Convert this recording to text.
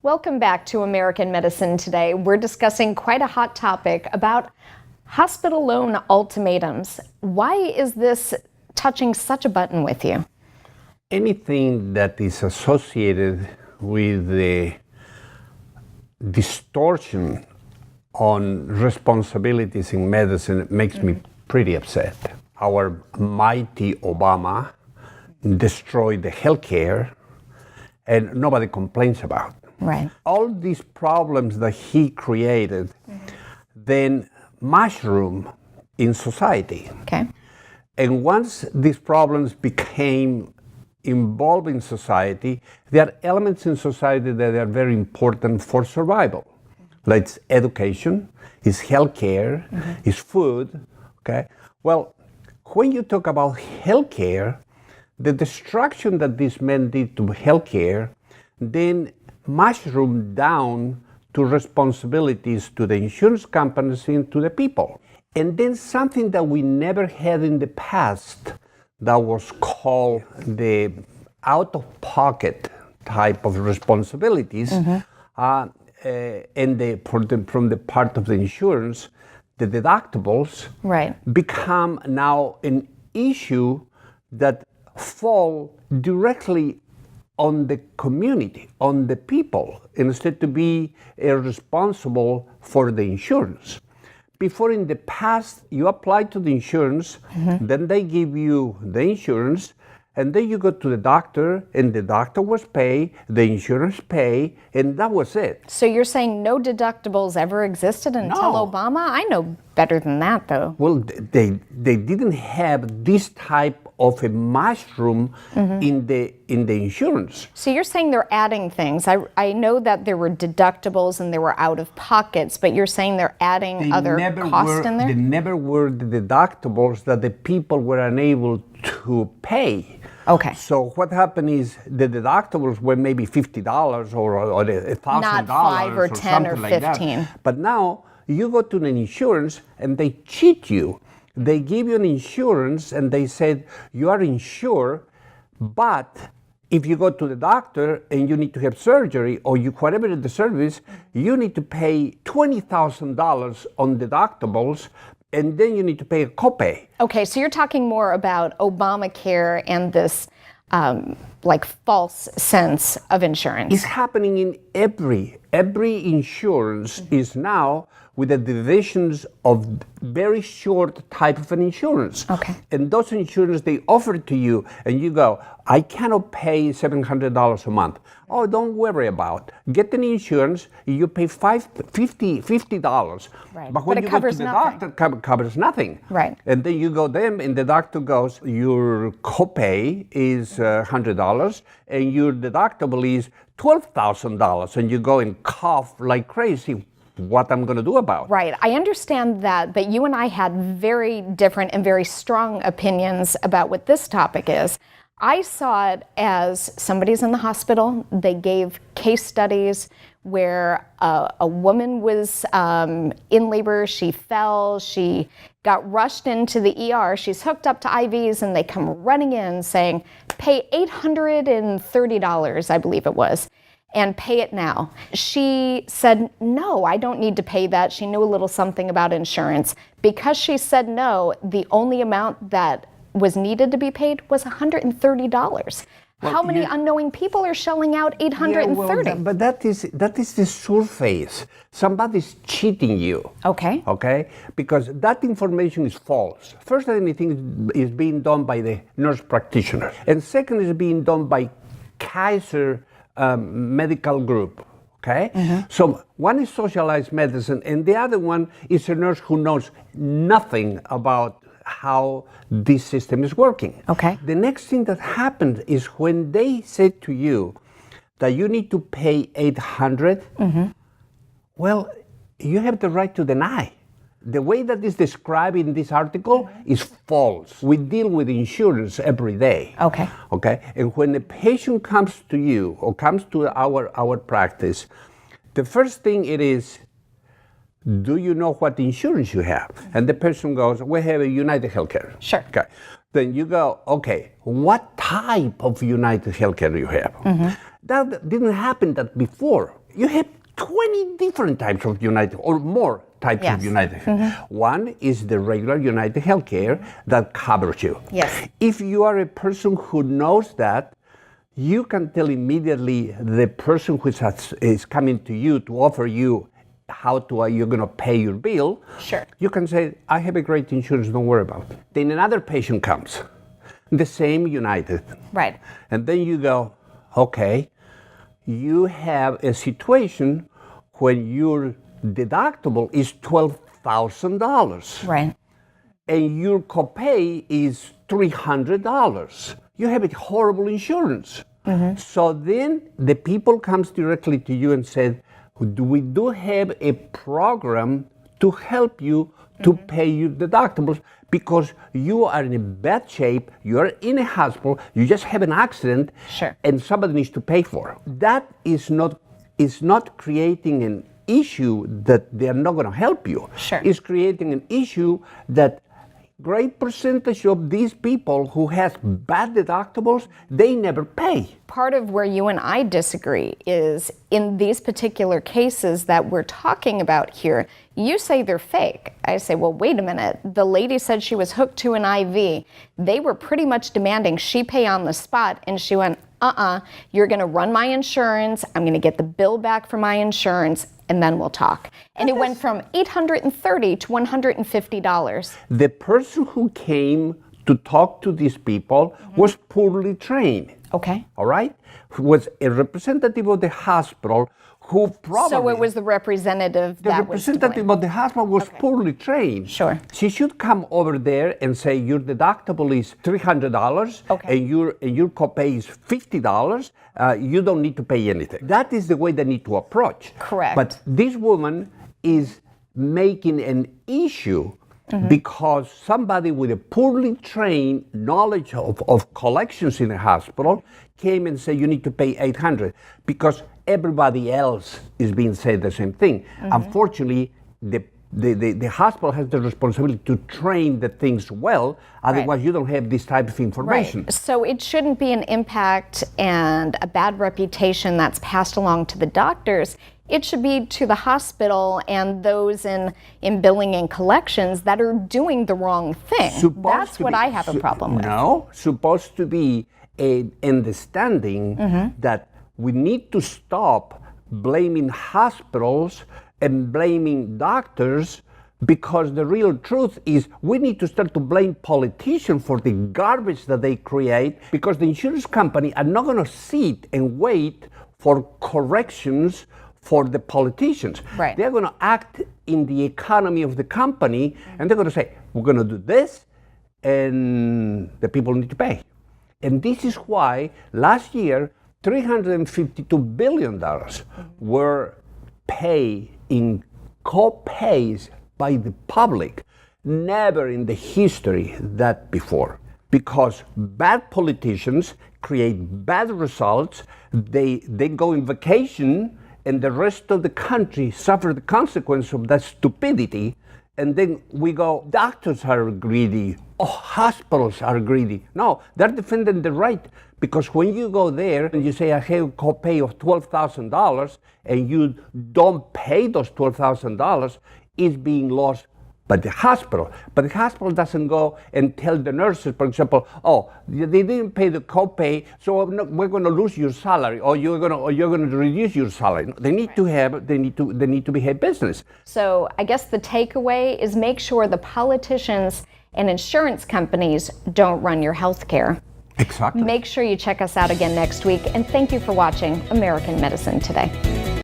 Welcome back to American Medicine Today. We're discussing quite a hot topic about hospital loan ultimatums. Why is this touching such a button with you? Anything that is associated with the distortion on responsibilities in medicine makes me pretty upset. Our mighty Obama destroyed the healthcare and nobody complains about. Right. All these problems that he created then mushroom in society. Okay. And once these problems became involved in society, there are elements in society that are very important for survival. Like education, is healthcare, is food, okay? Well, when you talk about healthcare, the destruction that these men did to healthcare then mushroom down to responsibilities to the insurance companies and to the people. And then something that we never had in the past that was called the out-of-pocket type of responsibilities from the part of the insurance, the deductibles become now an issue that fall directly on the community, on the people, instead to be responsible for the insurance. Before in the past, you apply to the insurance, then they give you the insurance, and then you go to the doctor, and the doctor was pay, the insurance pay, and that was it. So you're saying no deductibles ever existed until Obama? I know better than that, though. Well, they didn't have this type of a mushroom in the insurance. So you're saying they're adding things. I know that there were deductibles and there were out of pockets, but you're saying they're adding other costs in there? They never were the deductibles that the people were unable to pay. Okay. So what happened is the deductibles were maybe $50 or $1,000. Not 5 or 10 or 15. Like but now you go to an insurance and they cheat you. They give you an insurance and they said you are insured, but if you go to the doctor and you need to have surgery or whatever the service, you need to pay $20,000 on deductibles, and then you need to pay a copay. Okay, so you're talking more about Obamacare and this false sense of insurance. It's happening in every insurance is now with the divisions of very short type of an insurance. Okay. And those insurance they offer to you, and you go, I cannot pay $700 a month. Oh, don't worry about it. Get an insurance, you pay $50. Right. But when it you covers go to the nothing. doctor, covers nothing. Right. And then you go there, and the doctor goes, your copay is $100, and your deductible is $12,000, and you go and cough like crazy. What I'm going to do about it. Right. I understand that, but you and I had very different and very strong opinions about what this topic is. I saw it as somebody's in the hospital. They gave case studies where a woman was in labor. She fell. She got rushed into the ER. She's hooked up to IVs, and they come running in saying, pay $830, I believe it was, and pay it now. She said, no, I don't need to pay that. She knew a little something about insurance. Because she said no, the only amount that was needed to be paid was $130. Well, how many unknowing people are shelling out $830? Yeah, but that is the surface. Somebody's cheating you. Okay. Okay? Because that information is false. First, anything is being done by the nurse practitioner. And second is being done by Kaiser medical group, okay? So one is socialized medicine, and the other one is a nurse who knows nothing about how this system is working. Okay. The next thing that happened is when they said to you that you need to pay $800, well, you have the right to deny. The way that is described in this article is false. We deal with insurance every day. Okay. Okay? And when a patient comes to you or comes to our practice, the first thing it is, do you know what insurance you have? And the person goes, we have a United Healthcare. Sure. Okay. Then you go, okay, what type of United Healthcare do you have? That didn't happen that before. you have 20 different types of United, or more types of United. One is the regular United Healthcare that covers you. Yes. If you are a person who knows that, you can tell immediately the person who is coming to you to offer you how you're going to pay your bill. Sure. You can say, I have a great insurance, don't worry about it. Then another patient comes, the same United. Right. And then you go, okay, you have a situation when your deductible is $12,000. Right. And your copay is $300. You have a horrible insurance. So then the people comes directly to you and said, we do have a program to help you to pay your deductibles because you are in a bad shape, you're in a hospital, you just have an accident, Sure. and somebody needs to pay for. That is not creating an issue that they are not going to help you. Sure. It's creating an issue that great percentage of these people who has bad deductibles, they never pay. Part of where you and I disagree is in these particular cases that we're talking about here, you say they're fake. I say, well, wait a minute. The lady said she was hooked to an IV. They were pretty much demanding she pay on the spot, and she went, you're going to run my insurance. I'm going to get the bill back from my insurance, and then we'll talk. And it went from $830 to $150. The person who came to talk to these people was poorly trained. Okay. All right? Was a representative of the hospital who probably... So it was the representative The that was to representative blame. of the hospital was poorly trained. Sure. She should come over there and say, your deductible is $300 and your copay is $50. You don't need to pay anything. That is the way they need to approach. Correct. But this woman is making an issue because somebody with a poorly trained knowledge of collections in a hospital came and said you need to pay $800 because everybody else is being said the same thing. Unfortunately, the hospital has the responsibility to train the things well, otherwise you don't have this type of information. Right. So it shouldn't be an impact and a bad reputation that's passed along to the doctors. It should be to the hospital and those in billing and collections that are doing the wrong thing. That's what I have a problem with. No, supposed to be an understanding that we need to stop blaming hospitals and blaming doctors, because the real truth is we need to start to blame politicians for the garbage that they create, because the insurance company are not going to sit and wait for corrections for the politicians. Right. They're going to act in the economy of the company, and they're going to say, we're going to do this, and the people need to pay. And this is why last year, $352 billion were paid in co-pays by the public. Never in the history that before. Because bad politicians create bad results, they go in vacation, and the rest of the country suffer the consequence of that stupidity. And then we go, doctors are greedy, hospitals are greedy. No, they're defending the right, because when you go there and you say, I have a copay of $12,000, and you don't pay those $12,000, it's being lost by the hospital. But the hospital doesn't go and tell the nurses, for example, they didn't pay the copay, so we're going to lose your salary, or you're going to reduce your salary. They need to behave business. So I guess the takeaway is make sure the politicians and insurance companies don't run your health care. Exactly. Make sure you check us out again next week, and thank you for watching American Medicine Today.